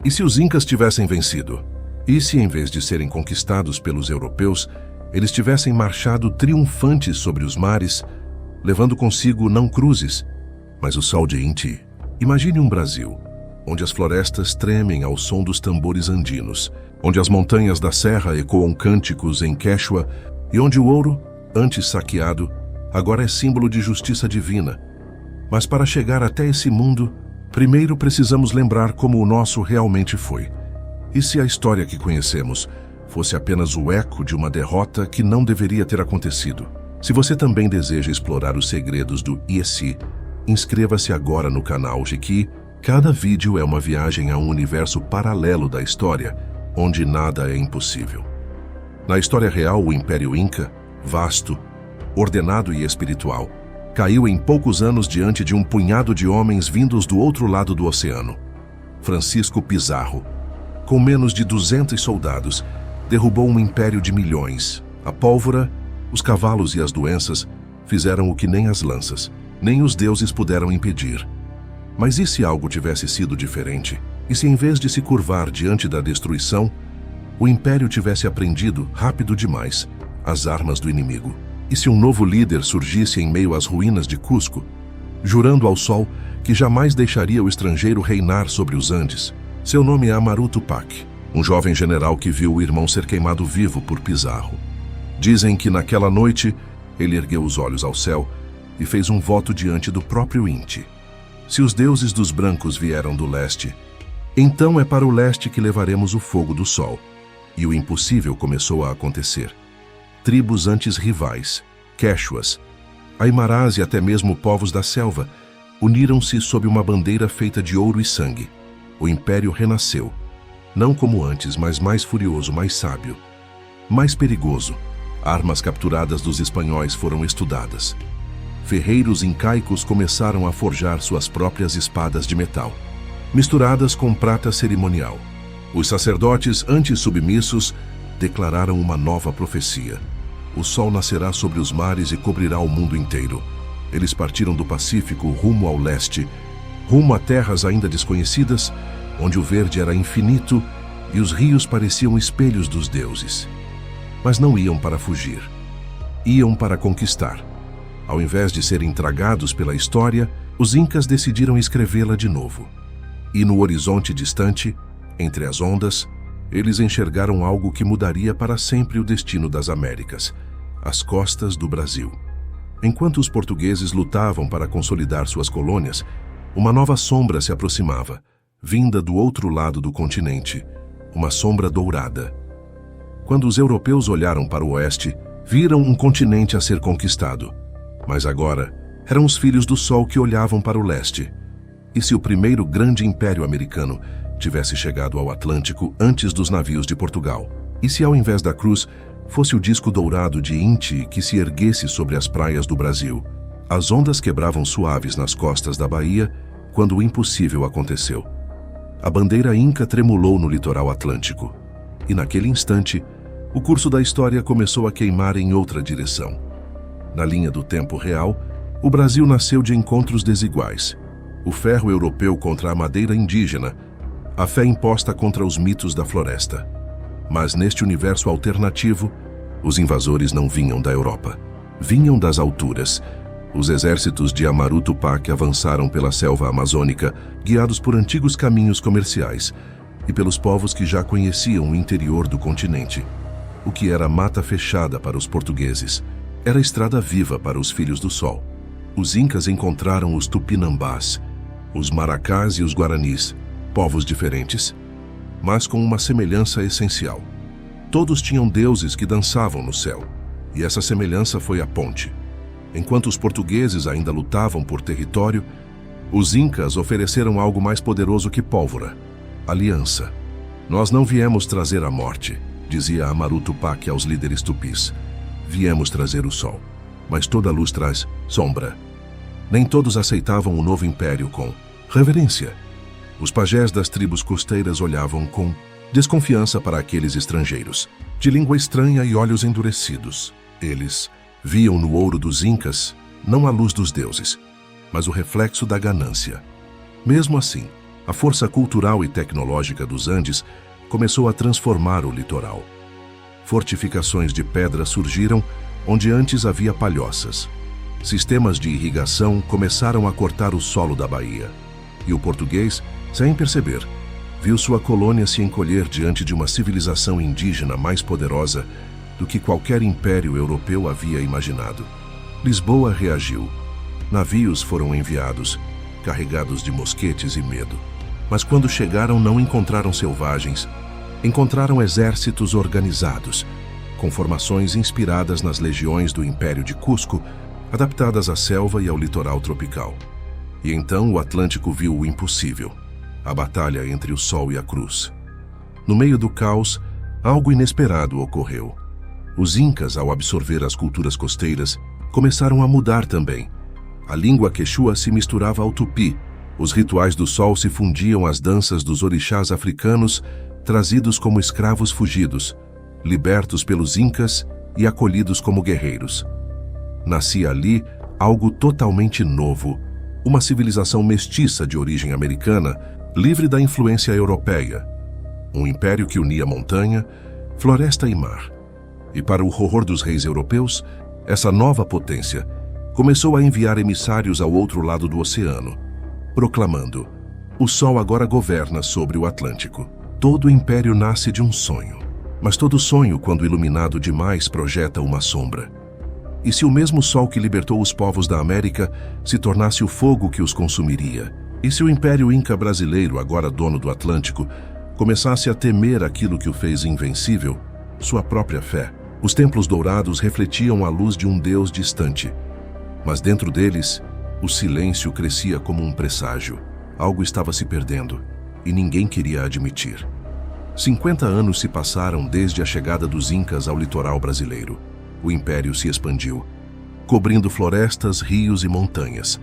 E se os incas tivessem vencido? E se, em vez de serem conquistados pelos europeus, eles tivessem marchado triunfantes sobre os mares, levando consigo não cruzes, mas o sol de Inti? Imagine um Brasil, onde as florestas tremem ao som dos tambores andinos, onde as montanhas da serra ecoam cânticos em quechua e onde o ouro, antes saqueado, agora é símbolo de justiça divina. Mas para chegar até esse mundo, primeiro precisamos lembrar como o nosso realmente foi. E se a história que conhecemos fosse apenas o eco de uma derrota que não deveria ter acontecido? Se você também deseja explorar os segredos do IEC, inscreva-se agora no canal Jequi. Cada vídeo é uma viagem a um universo paralelo da história, onde nada é impossível. Na história real, o Império Inca, vasto, ordenado e espiritual, caiu em poucos anos diante de um punhado de homens vindos do outro lado do oceano. Francisco Pizarro, com menos de 200 soldados, derrubou um império de milhões. A pólvora, os cavalos e as doenças fizeram o que nem as lanças, nem os deuses puderam impedir. Mas e se algo tivesse sido diferente? E se, em vez de se curvar diante da destruição, o império tivesse aprendido, rápido demais, as armas do inimigo? E se um novo líder surgisse em meio às ruínas de Cusco, jurando ao sol que jamais deixaria o estrangeiro reinar sobre os Andes? Seu nome é Amaru Tupac, um jovem general que viu o irmão ser queimado vivo por Pizarro. Dizem que naquela noite ele ergueu os olhos ao céu e fez um voto diante do próprio Inti. Se os deuses dos brancos vieram do leste, então é para o leste que levaremos o fogo do sol. E o impossível começou a acontecer. Tribos antes rivais, quechuas, aimarás e até mesmo povos da selva, uniram-se sob uma bandeira feita de ouro e sangue. O império renasceu, não como antes, mas mais furioso, mais sábio, mais perigoso. Armas capturadas dos espanhóis foram estudadas. Ferreiros incaicos começaram a forjar suas próprias espadas de metal, misturadas com prata cerimonial. Os sacerdotes antissubmissos declararam uma nova profecia. O sol nascerá sobre os mares e cobrirá o mundo inteiro. Eles partiram do Pacífico rumo ao leste, rumo a terras ainda desconhecidas, onde o verde era infinito e os rios pareciam espelhos dos deuses. Mas não iam para fugir. Iam para conquistar. Ao invés de serem tragados pela história, os incas decidiram escrevê-la de novo. E no horizonte distante, entre as ondas, eles enxergaram algo que mudaria para sempre o destino das Américas, as costas do Brasil. Enquanto os portugueses lutavam para consolidar suas colônias, uma nova sombra se aproximava, vinda do outro lado do continente, uma sombra dourada. Quando os europeus olharam para o oeste, viram um continente a ser conquistado. Mas agora, eram os filhos do sol que olhavam para o leste. E se o primeiro grande império americano tivesse chegado ao Atlântico antes dos navios de Portugal? E se ao invés da cruz, fosse o disco dourado de Inti que se erguesse sobre as praias do Brasil? As ondas quebravam suaves nas costas da Bahia quando o impossível aconteceu. A bandeira inca tremulou no litoral atlântico. E naquele instante, o curso da história começou a queimar em outra direção. Na linha do tempo real, o Brasil nasceu de encontros desiguais. O ferro europeu contra a madeira indígena, a fé imposta contra os mitos da floresta. Mas neste universo alternativo, os invasores não vinham da Europa. Vinham das alturas. Os exércitos de Amaru Tupac avançaram pela selva amazônica, guiados por antigos caminhos comerciais e pelos povos que já conheciam o interior do continente. O que era mata fechada para os portugueses, era estrada viva para os filhos do sol. Os incas encontraram os tupinambás, os maracás e os guaranis, povos diferentes, mas com uma semelhança essencial. Todos tinham deuses que dançavam no céu, e essa semelhança foi a ponte. Enquanto os portugueses ainda lutavam por território, os incas ofereceram algo mais poderoso que pólvora: aliança. Nós não viemos trazer a morte, dizia Amaru Tupac aos líderes tupis. Viemos trazer o sol, mas toda luz traz sombra. Nem todos aceitavam o novo império com reverência. Os pajés das tribos costeiras olhavam com desconfiança para aqueles estrangeiros, de língua estranha e olhos endurecidos. Eles viam no ouro dos incas não a luz dos deuses, mas o reflexo da ganância. Mesmo assim, A força cultural e tecnológica dos Andes começou a transformar o litoral. Fortificações de pedra surgiram onde antes havia palhoças. Sistemas de irrigação começaram a cortar o solo da baía. E o português, sem perceber, viu sua colônia se encolher diante de uma civilização indígena mais poderosa do que qualquer império europeu havia imaginado. Lisboa reagiu. Navios foram enviados, carregados de mosquetes e medo. Mas quando chegaram, não encontraram selvagens. Encontraram exércitos organizados, com formações inspiradas nas legiões do Império de Cusco, adaptadas à selva e ao litoral tropical. E então o Atlântico viu o impossível, a batalha entre o Sol e a Cruz. No meio do caos, algo inesperado ocorreu. Os Incas, ao absorver as culturas costeiras, começaram a mudar também. A língua quechua se misturava ao tupi. Os rituais do sol se fundiam às danças dos orixás africanos, trazidos como escravos fugidos, libertos pelos Incas e acolhidos como guerreiros. Nascia ali algo totalmente novo, uma civilização mestiça de origem americana, livre da influência europeia. Um império que unia montanha, floresta e mar. E para o horror dos reis europeus, essa nova potência começou a enviar emissários ao outro lado do oceano, proclamando: o Sol agora governa sobre o Atlântico. Todo império nasce de um sonho, mas todo sonho, quando iluminado demais, projeta uma sombra. E se o mesmo Sol que libertou os povos da América se tornasse o fogo que os consumiria? E se o Império Inca brasileiro, agora dono do Atlântico, começasse a temer aquilo que o fez invencível, sua própria fé? Os templos dourados refletiam a luz de um Deus distante, mas dentro deles, o silêncio crescia como um presságio. Algo estava se perdendo, e ninguém queria admitir. 50 anos se passaram desde a chegada dos Incas ao litoral brasileiro. O império se expandiu, cobrindo florestas, rios e montanhas.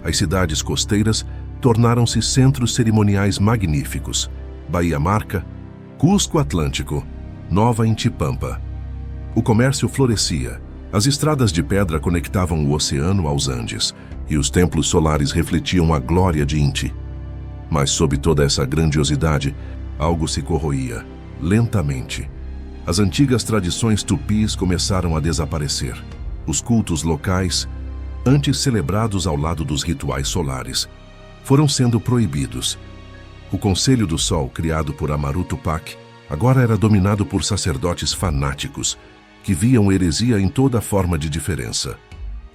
As cidades costeiras tornaram-se centros cerimoniais magníficos. Bahia Marca, Cusco Atlântico, Nova Intipampa. O comércio florescia. As estradas de pedra conectavam o oceano aos Andes, e os templos solares refletiam a glória de Inti. Mas sob toda essa grandiosidade, algo se corroía, lentamente. As antigas tradições tupis começaram a desaparecer. Os cultos locais, antes celebrados ao lado dos rituais solares, foram sendo proibidos. O Conselho do Sol, criado por Amaru Tupac, agora era dominado por sacerdotes fanáticos, que viam heresia em toda forma de diferença.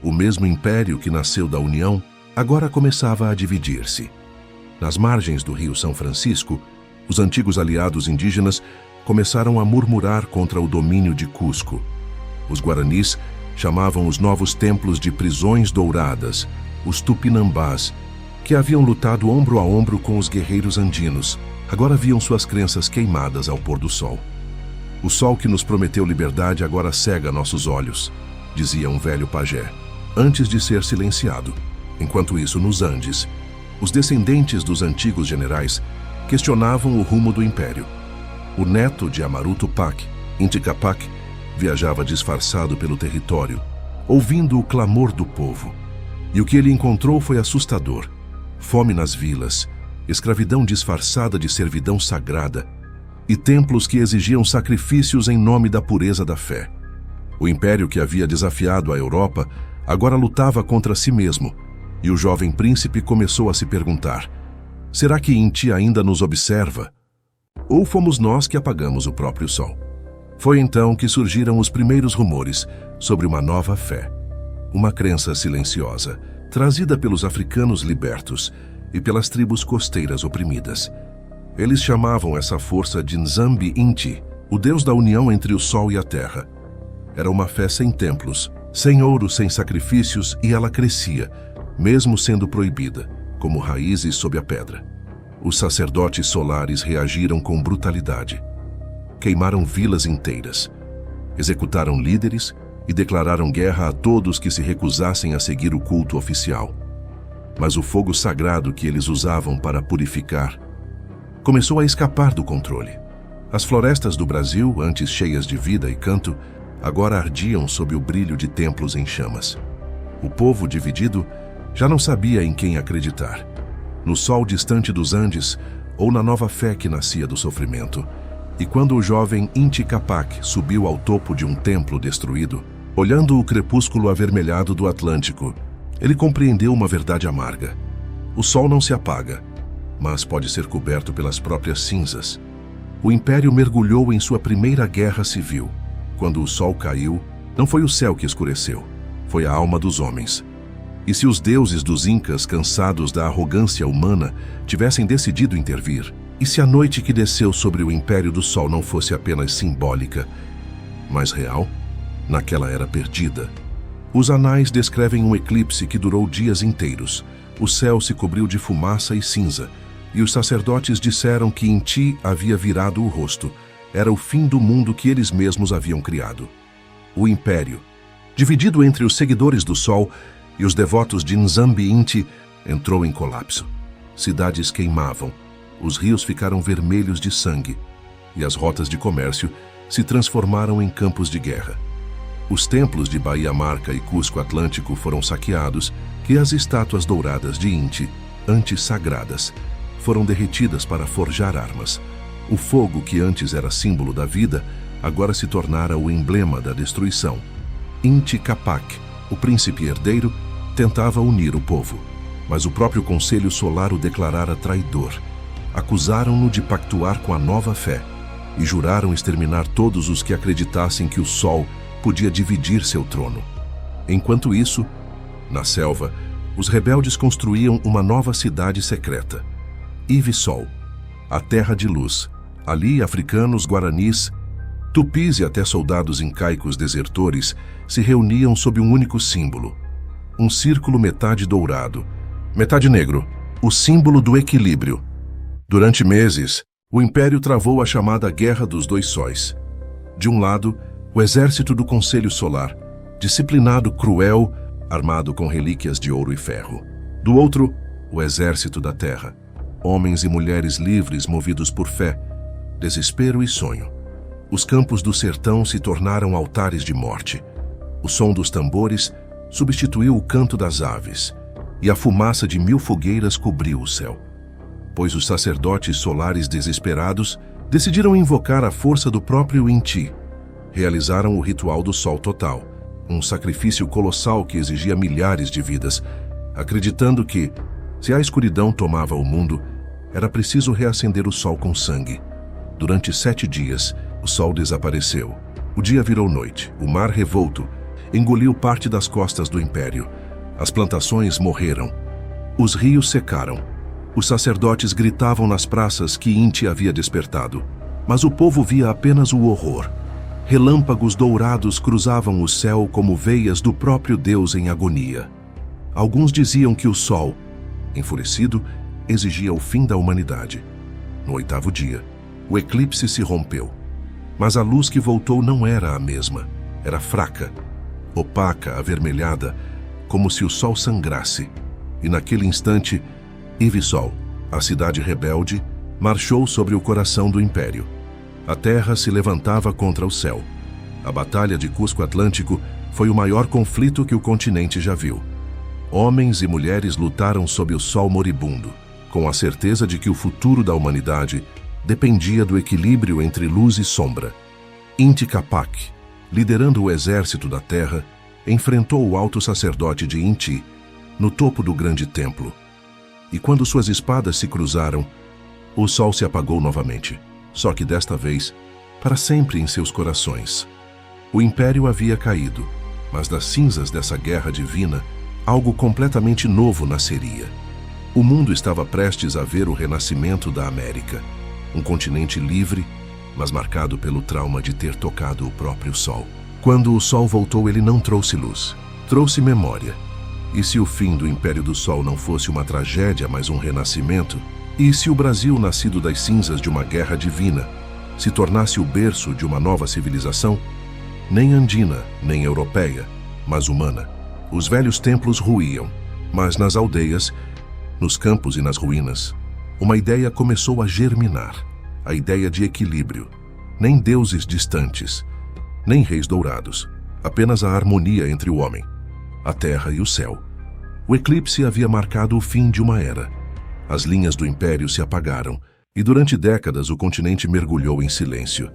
O mesmo império que nasceu da União, agora começava a dividir-se. Nas margens do Rio São Francisco, os antigos aliados indígenas começaram a murmurar contra o domínio de Cusco. Os guaranis chamavam os novos templos de prisões douradas, os tupinambás, que haviam lutado ombro a ombro com os guerreiros andinos, agora viam suas crenças queimadas ao pôr do sol. O sol que nos prometeu liberdade agora cega nossos olhos, dizia um velho pajé, antes de ser silenciado. Enquanto isso, nos Andes, os descendentes dos antigos generais questionavam o rumo do império. O neto de Amaru Tupac, Inti Capac, viajava disfarçado pelo território, ouvindo o clamor do povo. E o que ele encontrou foi assustador. Fome nas vilas, escravidão disfarçada de servidão sagrada e templos que exigiam sacrifícios em nome da pureza da fé. O império que havia desafiado a Europa agora lutava contra si mesmo, e o jovem príncipe começou a se perguntar: será que Inti ainda nos observa? Ou fomos nós que apagamos o próprio sol? Foi então que surgiram os primeiros rumores sobre uma nova fé. Uma crença silenciosa, trazida pelos africanos libertos e pelas tribos costeiras oprimidas. Eles chamavam essa força de Nzambi Inti, o deus da união entre o sol e a terra. Era uma fé sem templos, sem ouro, sem sacrifícios, e ela crescia, mesmo sendo proibida, como raízes sob a pedra. Os sacerdotes solares reagiram com brutalidade. Queimaram vilas inteiras, executaram líderes e declararam guerra a todos que se recusassem a seguir o culto oficial. Mas o fogo sagrado que eles usavam para purificar começou a escapar do controle. As florestas do Brasil, antes cheias de vida e canto, agora ardiam sob o brilho de templos em chamas. O povo, dividido, já não sabia em quem acreditar. no sol distante dos Andes ou na nova fé que nascia do sofrimento. E quando o jovem Inti Capac subiu ao topo de um templo destruído, olhando o crepúsculo avermelhado do Atlântico, ele compreendeu uma verdade amarga. O sol não se apaga, mas pode ser coberto pelas próprias cinzas. O Império mergulhou em sua primeira guerra civil. Quando o sol caiu, não foi o céu que escureceu, foi a alma dos homens. E se os deuses dos Incas, cansados da arrogância humana, tivessem decidido intervir? E se a noite que desceu sobre o Império do Sol não fosse apenas simbólica, mas real? Naquela era perdida. Os anais descrevem um eclipse que durou dias inteiros. O céu se cobriu de fumaça e cinza, e os sacerdotes disseram que Inti havia virado o rosto. Era o fim do mundo que eles mesmos haviam criado. O Império, dividido entre os seguidores do Sol e os devotos de Nzambi Inti, entrou em colapso. Cidades queimavam, os rios ficaram vermelhos de sangue, e as rotas de comércio se transformaram em campos de guerra. Os templos de Bahia Marca e Cusco Atlântico foram saqueados, e as estátuas douradas de Inti, antes sagradas, foram derretidas para forjar armas. O fogo, que antes era símbolo da vida, agora se tornara o emblema da destruição. Inti Capac, o príncipe herdeiro, tentava unir o povo, mas o próprio Conselho Solar o declarara traidor. Acusaram-no de pactuar com a nova fé e juraram exterminar todos os que acreditassem que o Sol podia dividir seu trono. Enquanto isso, na selva, os rebeldes construíam uma nova cidade secreta, Ivi-Sol, a Terra de Luz. Ali, africanos, guaranis, tupis e até soldados incaicos desertores se reuniam sob um único símbolo, um círculo metade dourado, metade negro, o símbolo do equilíbrio. Durante meses, o Império travou a chamada Guerra dos Dois Sóis. De um lado, o exército do Conselho Solar, disciplinado, cruel, armado com relíquias de ouro e ferro. Do outro, o exército da Terra, homens e mulheres livres movidos por fé, desespero e sonho. Os campos do sertão se tornaram altares de morte. O som dos tambores substituiu o canto das aves, e a fumaça de 1000 fogueiras cobriu o céu. Pois os sacerdotes solares desesperados decidiram invocar a força do próprio Inti. Realizaram o ritual do Sol Total, um sacrifício colossal que exigia milhares de vidas, acreditando que, se a escuridão tomava o mundo, era preciso reacender o sol com sangue. Durante 7 dias, o sol desapareceu. O dia virou noite. O mar revolto engoliu parte das costas do Império. As plantações morreram. Os rios secaram. Os sacerdotes gritavam nas praças que Inti havia despertado, mas o povo via apenas o horror. Relâmpagos dourados cruzavam o céu como veias do próprio Deus em agonia. Alguns diziam que o sol, enfurecido, exigia o fim da humanidade. No 8º dia, o eclipse se rompeu. Mas a luz que voltou não era a mesma. Era fraca, opaca, avermelhada, como se o sol sangrasse. E naquele instante, Ivi-Sol, a cidade rebelde, marchou sobre o coração do Império. A terra se levantava contra o céu. A Batalha de Cusco Atlântico foi o maior conflito que o continente já viu. Homens e mulheres lutaram sob o sol moribundo, com a certeza de que o futuro da humanidade dependia do equilíbrio entre luz e sombra. Inti Capac, liderando o exército da terra, enfrentou o alto sacerdote de Inti no topo do grande templo. E quando suas espadas se cruzaram, o sol se apagou novamente, só que desta vez, para sempre em seus corações. O Império havia caído, mas das cinzas dessa guerra divina, algo completamente novo nasceria. O mundo estava prestes a ver o renascimento da América, um continente livre, mas marcado pelo trauma de ter tocado o próprio sol. Quando o sol voltou, ele não trouxe luz, trouxe memória. E se o fim do Império do Sol não fosse uma tragédia, mas um renascimento? E se o Brasil, nascido das cinzas de uma guerra divina, se tornasse o berço de uma nova civilização? Nem andina, nem europeia, mas humana. Os velhos templos ruíam, mas nas aldeias, nos campos e nas ruínas, uma ideia começou a germinar, a ideia de equilíbrio. Nem deuses distantes, nem reis dourados, apenas a harmonia entre o homem, a terra e o céu. O eclipse havia marcado o fim de uma era. As linhas do império se apagaram, e durante décadas o continente mergulhou em silêncio.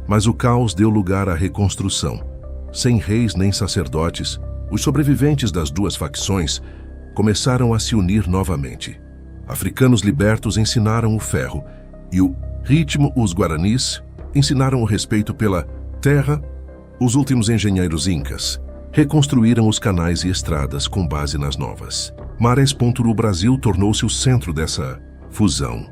Mas o caos deu lugar à reconstrução. Sem reis nem sacerdotes, os sobreviventes das duas facções começaram a se unir novamente. Africanos libertos ensinaram o ferro, e o ritmo, os guaranis ensinaram o respeito pela terra. Os últimos engenheiros incas reconstruíram os canais e estradas com base nas novas marés. O Brasil tornou-se o centro dessa fusão,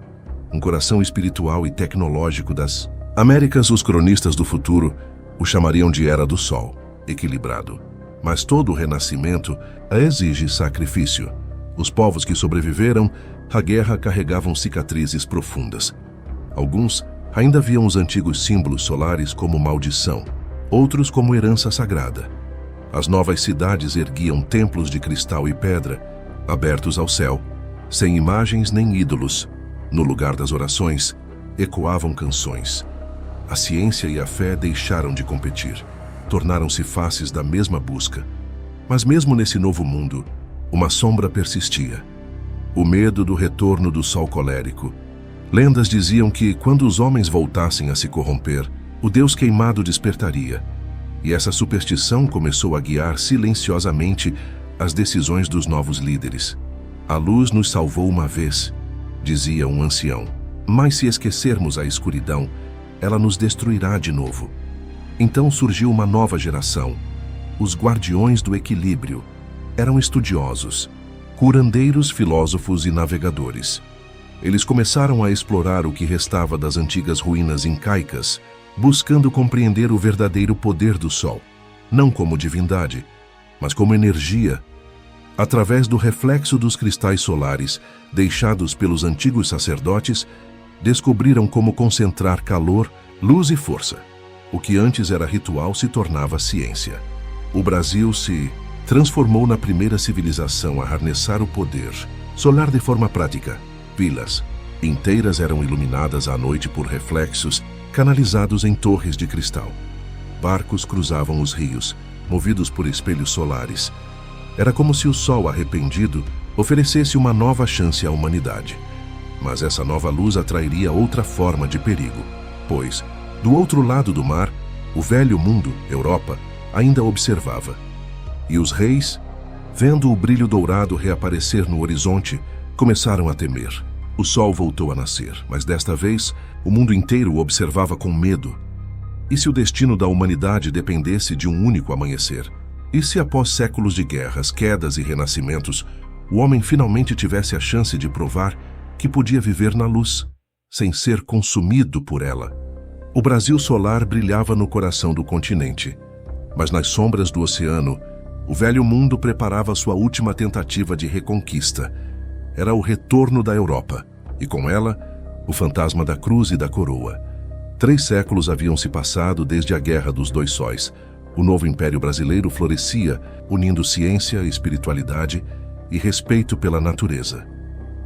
um coração espiritual e tecnológico das Américas. Os cronistas do futuro o chamariam de Era do Sol, equilibrado. Mas todo o renascimento exige sacrifício. Os povos que sobreviveram à guerra carregavam cicatrizes profundas. Alguns ainda viam os antigos símbolos solares como maldição, outros como herança sagrada. As novas cidades erguiam templos de cristal e pedra, abertos ao céu, sem imagens nem ídolos. No lugar das orações, ecoavam canções. A ciência e a fé deixaram de competir, tornaram-se faces da mesma busca. Mas mesmo nesse novo mundo, uma sombra persistia. O medo do retorno do sol colérico. Lendas diziam que, quando os homens voltassem a se corromper, o Deus queimado despertaria. E essa superstição começou a guiar silenciosamente as decisões dos novos líderes. A luz nos salvou uma vez, dizia um ancião, mas se esquecermos a escuridão, ela nos destruirá de novo. Então surgiu uma nova geração, os guardiões do equilíbrio. Eram estudiosos, curandeiros, filósofos e navegadores. Eles começaram a explorar o que restava das antigas ruínas incaicas, buscando compreender o verdadeiro poder do Sol, não como divindade, mas como energia. Através do reflexo dos cristais solares, deixados pelos antigos sacerdotes, descobriram como concentrar calor, luz e força. O que antes era ritual se tornava ciência. O Brasil se transformou na primeira civilização a harnessar o poder solar de forma prática. Vilas inteiras eram iluminadas à noite por reflexos canalizados em torres de cristal. Barcos cruzavam os rios, movidos por espelhos solares. Era como se o sol arrependido oferecesse uma nova chance à humanidade. Mas essa nova luz atrairia outra forma de perigo, pois, do outro lado do mar, o velho mundo, Europa, ainda observava. E os reis, vendo o brilho dourado reaparecer no horizonte, começaram a temer. O sol voltou a nascer, mas desta vez o mundo inteiro o observava com medo. E se o destino da humanidade dependesse de um único amanhecer? E se após séculos de guerras, quedas e renascimentos, o homem finalmente tivesse a chance de provar que podia viver na luz, sem ser consumido por ela? O Brasil solar brilhava no coração do continente, mas nas sombras do oceano, o velho mundo preparava sua última tentativa de reconquista. Era o retorno da Europa, e com ela, o fantasma da cruz e da coroa. 3 séculos haviam se passado desde a Guerra dos Dois Sóis. O novo Império Brasileiro florescia, unindo ciência, espiritualidade e respeito pela natureza.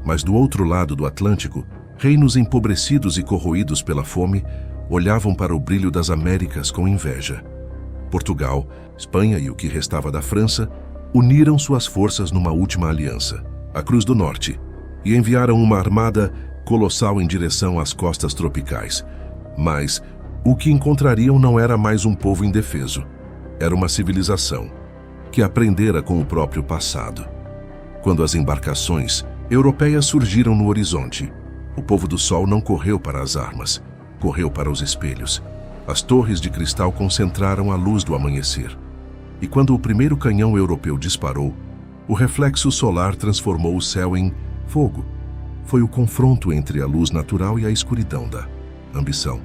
Mas do outro lado do Atlântico, reinos empobrecidos e corroídos pela fome olhavam para o brilho das Américas com inveja. Portugal, Espanha e o que restava da França uniram suas forças numa última aliança, a Cruz do Norte, e enviaram uma armada colossal em direção às costas tropicais. Mas o que encontrariam não era mais um povo indefeso. Era uma civilização que aprendera com o próprio passado. Quando as embarcações europeias surgiram no horizonte, o povo do sol não correu para as armas, correu para os espelhos. As torres de cristal concentraram a luz do amanhecer. E quando o primeiro canhão europeu disparou, o reflexo solar transformou o céu em fogo. Foi o confronto entre a luz natural e a escuridão da ambição.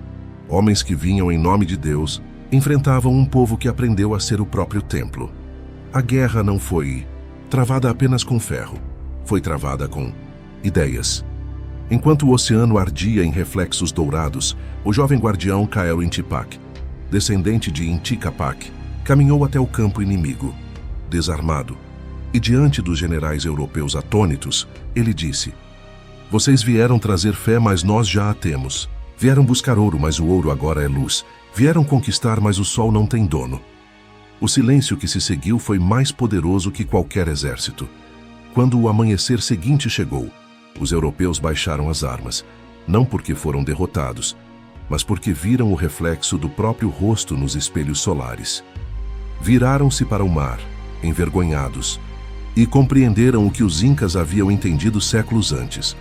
Homens que vinham em nome de Deus enfrentavam um povo que aprendeu a ser o próprio templo. A guerra não foi travada apenas com ferro, foi travada com ideias. Enquanto o oceano ardia em reflexos dourados, o jovem guardião Cael Intipac, descendente de Inti Capac, caminhou até o campo inimigo. Desarmado, e diante dos generais europeus atônitos, ele disse: "Vocês vieram trazer fé, mas nós já a temos. Vieram buscar ouro, mas o ouro agora é luz. Vieram conquistar, mas o sol não tem dono." O silêncio que se seguiu foi mais poderoso que qualquer exército. Quando o amanhecer seguinte chegou, Os europeus baixaram as armas, não porque foram derrotados, mas porque viram o reflexo do próprio rosto nos espelhos solares. Viraram-se para o mar, envergonhados, e compreenderam o que os incas haviam entendido séculos antes.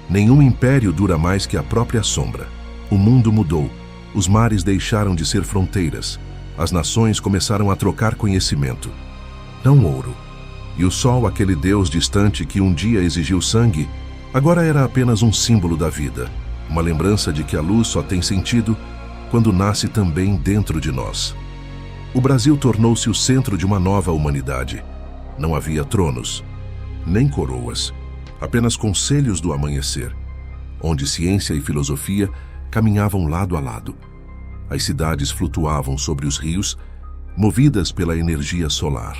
Nenhum império dura mais que a própria sombra. O mundo mudou, os mares deixaram de ser fronteiras, as nações começaram a trocar conhecimento. Não ouro. E o sol, aquele deus distante que um dia exigiu sangue, agora era apenas um símbolo da vida, uma lembrança de que a luz só tem sentido quando nasce também dentro de nós. O Brasil tornou-se o centro de uma nova humanidade. Não havia tronos, nem coroas, apenas conselhos do amanhecer, onde ciência e filosofia caminhavam lado a lado. As cidades flutuavam sobre os rios, movidas pela energia solar.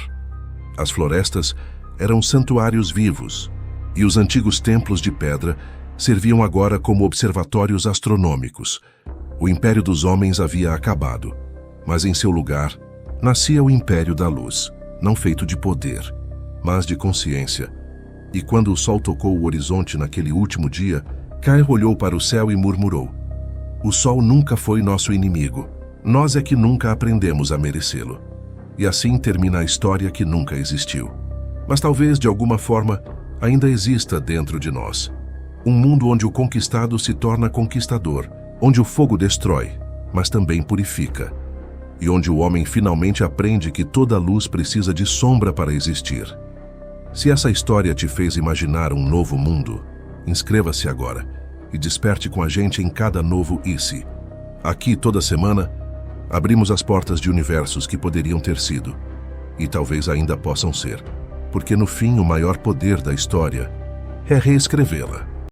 As florestas eram santuários vivos, e os antigos templos de pedra serviam agora como observatórios astronômicos. O império dos homens havia acabado, mas em seu lugar nascia o império da luz, não feito de poder, mas de consciência. E quando o sol tocou o horizonte naquele último dia, Caio olhou para o céu e murmurou: "O sol nunca foi nosso inimigo, nós é que nunca aprendemos a merecê-lo." E assim termina a história que nunca existiu. Mas talvez, de alguma forma, ainda exista dentro de nós. Um mundo onde o conquistado se torna conquistador, onde o fogo destrói, mas também purifica. E onde o homem finalmente aprende que toda luz precisa de sombra para existir. Se essa história te fez imaginar um novo mundo, inscreva-se agora e desperte com a gente em cada novo ICE. Aqui, toda semana, abrimos as portas de universos que poderiam ter sido, e talvez ainda possam ser, porque no fim o maior poder da história é reescrevê-la.